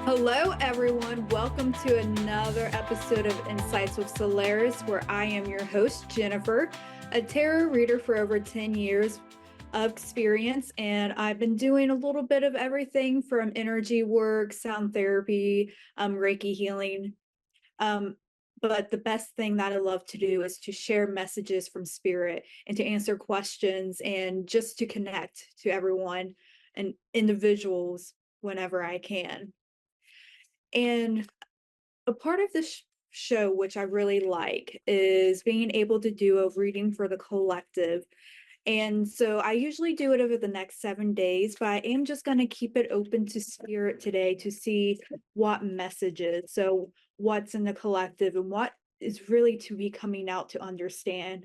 Hello, everyone. Welcome to another episode of Insights with Soularis, where I am your host, Jennifer, a tarot reader for over 10 years of experience. And I've been doing a little bit of everything from energy work, sound therapy, Reiki healing. Um, but the best thing that I love to do is to share messages from spirit and to answer questions and just to connect to everyone and individuals whenever I can. And a part of this show, which I really like, is being able to do a reading for the collective. And so I usually do it over the next 7 days, but I am just going to keep it open to spirit today to see what messages. So, what's in the collective and what is really to be coming out to understand.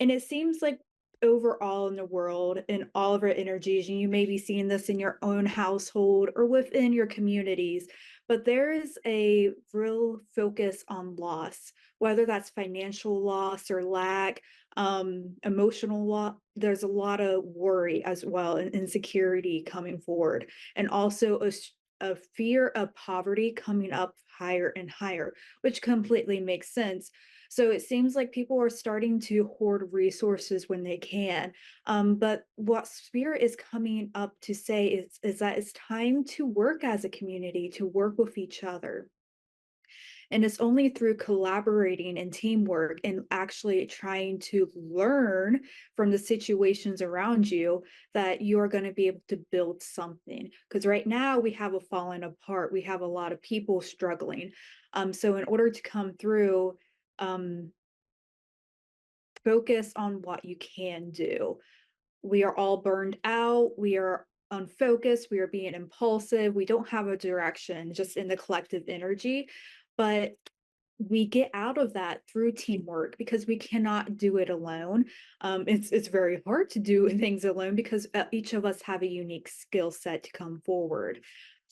And it seems like overall in the world, in all of our energies, and you may be seeing this in your own household or within your communities, but there is a real focus on loss, whether that's financial loss or lack, emotional loss. There's a lot of worry as well and insecurity coming forward, and also a fear of poverty coming up higher and higher, which completely makes sense. So it seems like people are starting to hoard resources when they can. But what spirit is coming up to say is that it's time to work as a community, to work with each other. And it's only through collaborating and teamwork and actually trying to learn from the situations around you that you're going to be able to build something. Because right now we have a falling apart, we have a lot of people struggling. So, in order to come through, um, focus on what you can do. We are all burned out, we are unfocused, we are being impulsive, we don't have a direction just in the collective energy. But we get out of that through teamwork because we cannot do it alone. It's very hard to do things alone because each of us have a unique skill set to come forward.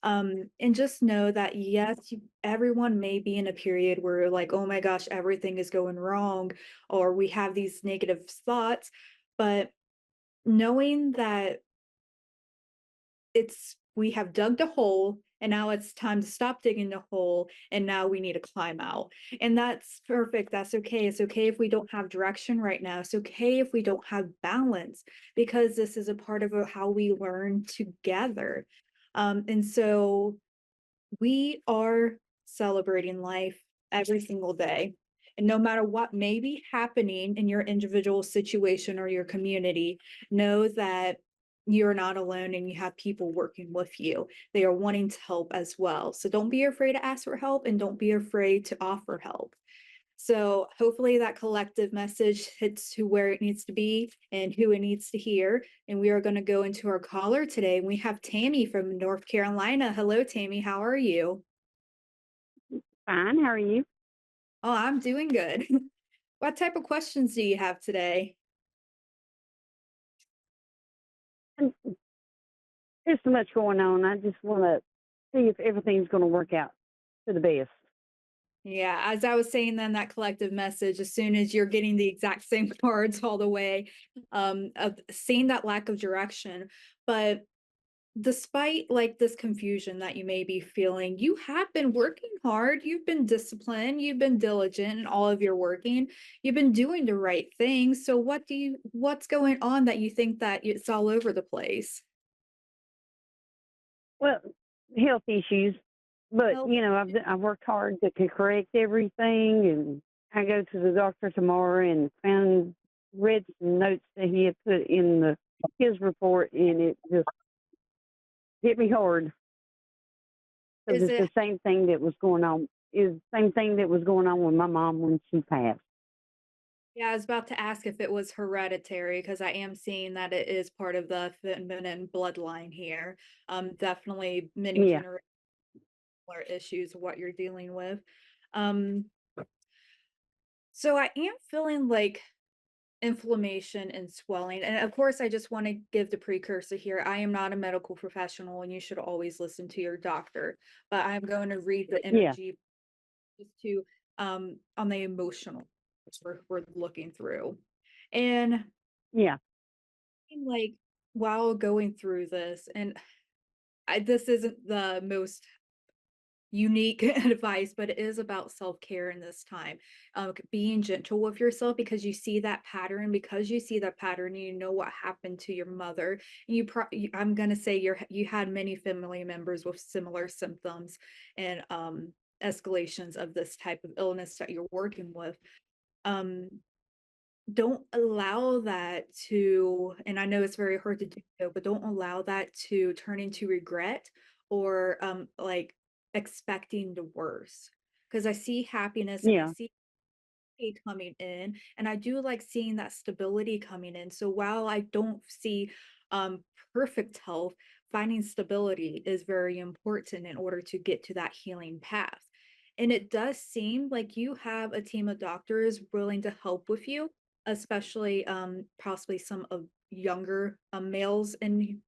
And just know that yes, everyone may be in a period where like, oh my gosh, everything is going wrong, or we have these negative thoughts. But knowing that it's we have dug the hole and now it's time to stop digging the hole and now we need to climb out. And that's perfect. That's okay. It's okay if we don't have direction right now. It's okay if we don't have balance because this is a part of how we learn together. And so we are celebrating life every single day. And no matter what may be happening in your individual situation or your community, know that you're not alone and you have people working with you. They are wanting to help as well. So don't be afraid to ask for help and don't be afraid to offer help. So hopefully that collective message hits to where it needs to be and who it needs to hear. And we are going to go into our caller today. We have Tammy from North Carolina. Hello, Tammy. How are you? Fine, how are you? Oh, I'm doing good. What type of questions do you have today? And there's so much going on. I just want to see if everything's going to work out to the best. Yeah, as I was saying then that collective message, as soon as you're getting the exact same cards all the way, of seeing that lack of direction. But despite like this confusion that you may be feeling, you have been working hard, you've been disciplined, you've been diligent in all of your working, you've been doing the right thing. So what's going on that you think that it's all over the place? Well, health issues, but Health. I've worked hard to correct everything, and I go to the doctor tomorrow and read some notes that he had put in the his report, and it just hit me hard because Is it's it the same thing that was going on. Is the same thing that was going on with my mom when she passed. Yeah, I was about to ask if it was hereditary because I am seeing that it is part of the feminine bloodline here. Definitely many Yeah. generational issues what you're dealing with. Um, so I am feeling like inflammation and swelling. And of course, I just want to give the precursor here. I am not a medical professional and you should always listen to your doctor, but I'm going to read the Yeah. energy just to on the emotional we're looking through. And Yeah. like while going through this, and this isn't the most unique advice, but it is about self-care in this time. Being gentle with yourself because you see that pattern, because you see that pattern, you know what happened to your mother. I'm gonna say you had many family members with similar symptoms and escalations of this type of illness that you're working with. Um, don't allow that to, and I know it's very hard to do so, but don't allow that to turn into regret or like expecting the worst. Because I see happiness and I Yeah, see coming in, and I do like seeing that stability coming in. So while I don't see um perfect health, finding stability is very important in order to get to that healing path. And it does seem like you have a team of doctors willing to help with you, especially possibly some of younger males and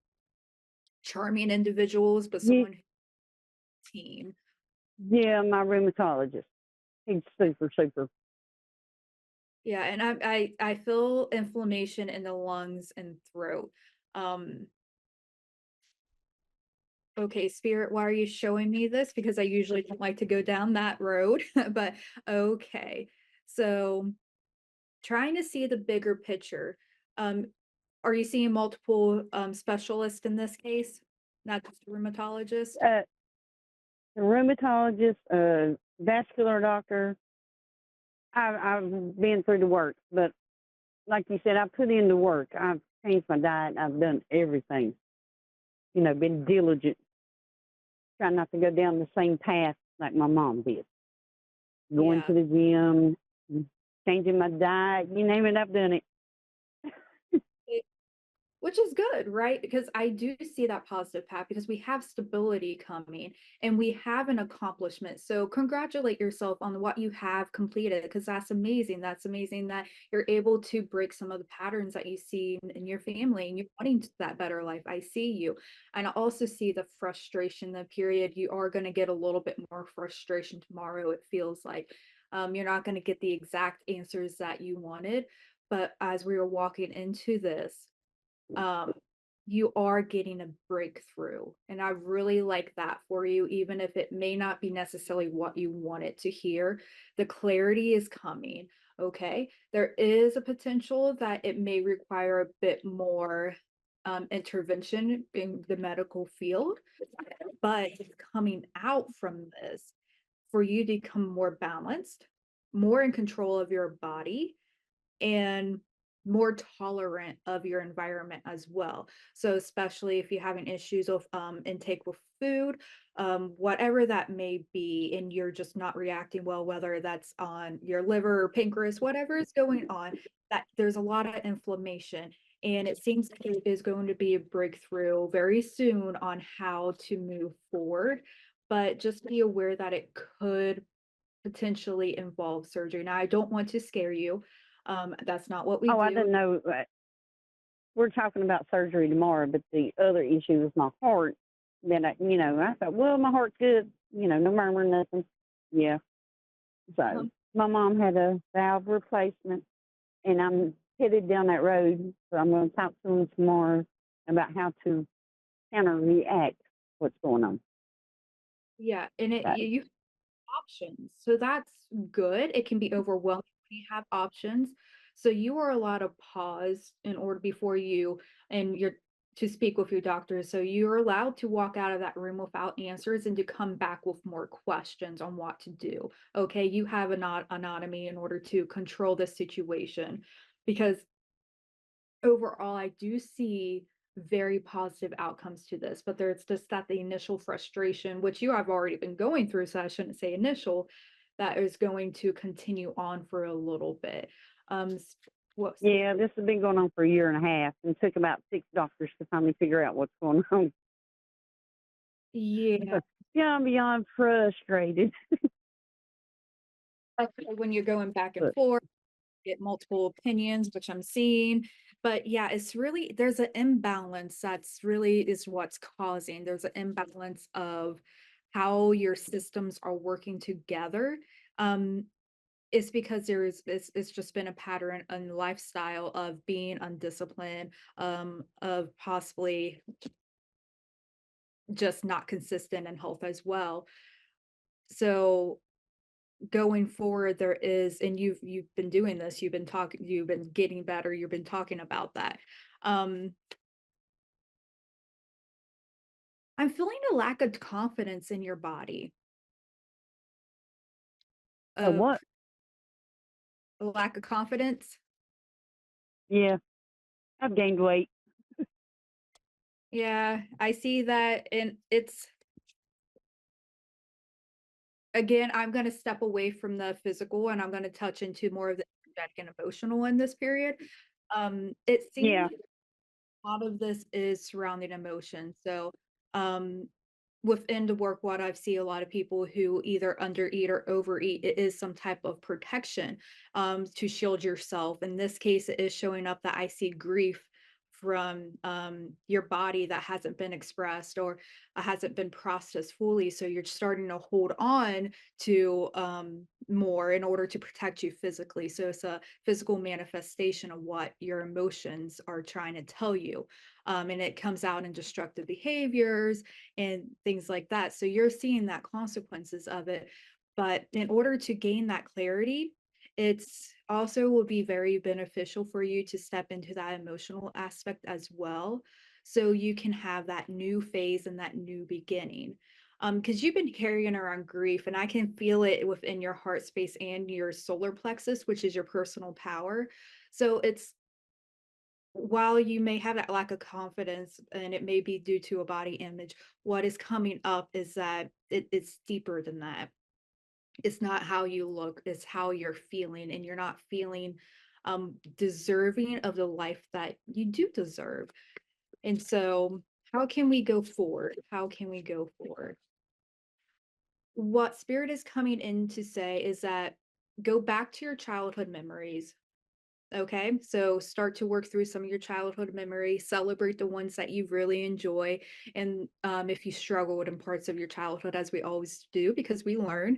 charming individuals, but yeah, someone team. yeah. My rheumatologist, he's super, super. Yeah, and I feel inflammation in the lungs and throat. Um, okay, spirit, why are you showing me this? Because I usually don't like to go down that road, but okay. So trying to see the bigger picture. Um, are you seeing multiple specialists in this case, not just a rheumatologist? Uh, a rheumatologist, a vascular doctor. I've been through the work, but like you said, I put in the work. I've changed my diet. I've done everything. Been diligent, trying not to go down the same path like my mom did. Going Yeah. to the gym, changing my diet, you name it, I've done it. Which is good, right? Because I do see that positive path because we have stability coming and we have an accomplishment. So congratulate yourself on what you have completed because that's amazing. That's amazing that you're able to break some of the patterns that you see in your family and you're wanting that better life. I see you. And I also see the frustration, the period you are going to get a little bit more frustration tomorrow. It feels like you're not going to get the exact answers that you wanted. But as we were walking into this, um, you are getting a breakthrough. And I really like that for you, even if it may not be necessarily what you wanted to hear. The clarity is coming. Okay. There is a potential that it may require a bit more intervention in the medical field, but coming out from this for you to become more balanced, more in control of your body, and more tolerant of your environment as well. So especially if you're having issues with intake with food, whatever that may be, and you're just not reacting well, whether that's on your liver or pancreas, whatever is going on, that there's a lot of inflammation. And it seems like there is going to be a breakthrough very soon on how to move forward. But just be aware that it could potentially involve surgery. Now, I don't want to scare you. That's not what we Oh, I do. didn't know. We're talking about surgery tomorrow, but the other issue is my heart. That I thought, well, my heart's good. No murmur, nothing. Yeah. So Um, my mom had a valve replacement, and I'm headed down that road. So I'm going to talk to them tomorrow about how to counter react what's going on. yeah, and So, you have options. So that's good. It can be overwhelming when you have options. So you are allowed to pause in order before you and you're to speak with your doctor. So you're allowed to walk out of that room without answers and to come back with more questions on what to do. Okay, you have an autonomy in order to control the situation because overall, I do see very positive outcomes to this, but there's just that the initial frustration, which you have already been going through, so I shouldn't say initial, that is going to continue on for a little bit. What yeah, speaker? this has been going on for a year and a half, and took about 6 doctors to finally figure out what's going on. Yeah, So, yeah, I'm beyond frustrated. especially when you're going back and But forth, get multiple opinions, which I'm seeing. But yeah, it's really there's an imbalance that's really is what's causing. There's an imbalance of how your systems are working together. Um, it's because it's just been a pattern and lifestyle of being undisciplined, of possibly just not consistent in health as well. So going forward, there is, and you've been doing this, you've been getting better, you've been talking about that. Um, I'm feeling a lack of confidence in your body, So of what? a lack of confidence. Yeah, I've gained weight. Yeah, I see that, and it's again, I'm gonna step away from the physical, and I'm gonna touch into more of the energetic and emotional in this period. It seems Yeah. like a lot of this is surrounding emotion. So, um, within the work, what I've seen a lot of people who either undereat or overeat, it is some type of protection to shield yourself. In this case, it is showing up that I see grief from your body that hasn't been expressed or hasn't been processed fully. So you're starting to hold on to more in order to protect you physically. So it's a physical manifestation of what your emotions are trying to tell you. And it comes out in destructive behaviors and things like that. So you're seeing that consequences of it. But in order to gain that clarity, it's also will be very beneficial for you to step into that emotional aspect as well. So you can have that new phase and that new beginning. Because you've been carrying around grief, and I can feel it within your heart space and your solar plexus, which is your personal power. So it's while you may have that lack of confidence and it may be due to a body image, what is coming up is that it's deeper than that. It's not how you look, it's how you're feeling, and you're not feeling deserving of the life that you do deserve. And so, how can we go forward? How can we go forward? What spirit is coming in to say is that go back to your childhood memories. Okay, so start to work through some of your childhood memories, celebrate the ones that you really enjoy. And if you struggled in parts of your childhood, as we always do, because we learn,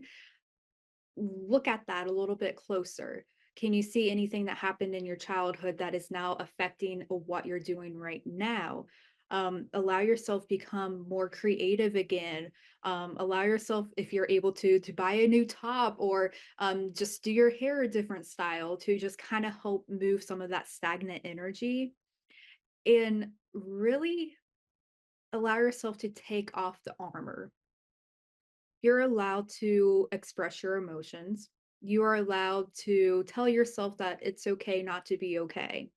look at that a little bit closer. Can you see anything that happened in your childhood that is now affecting what you're doing right now? Allow yourself become more creative again. Allow yourself, if you're able to buy a new top or just do your hair a different style to just kind of help move some of that stagnant energy and really allow yourself to take off the armor. You're allowed to express your emotions. You are allowed to tell yourself that it's okay not to be okay.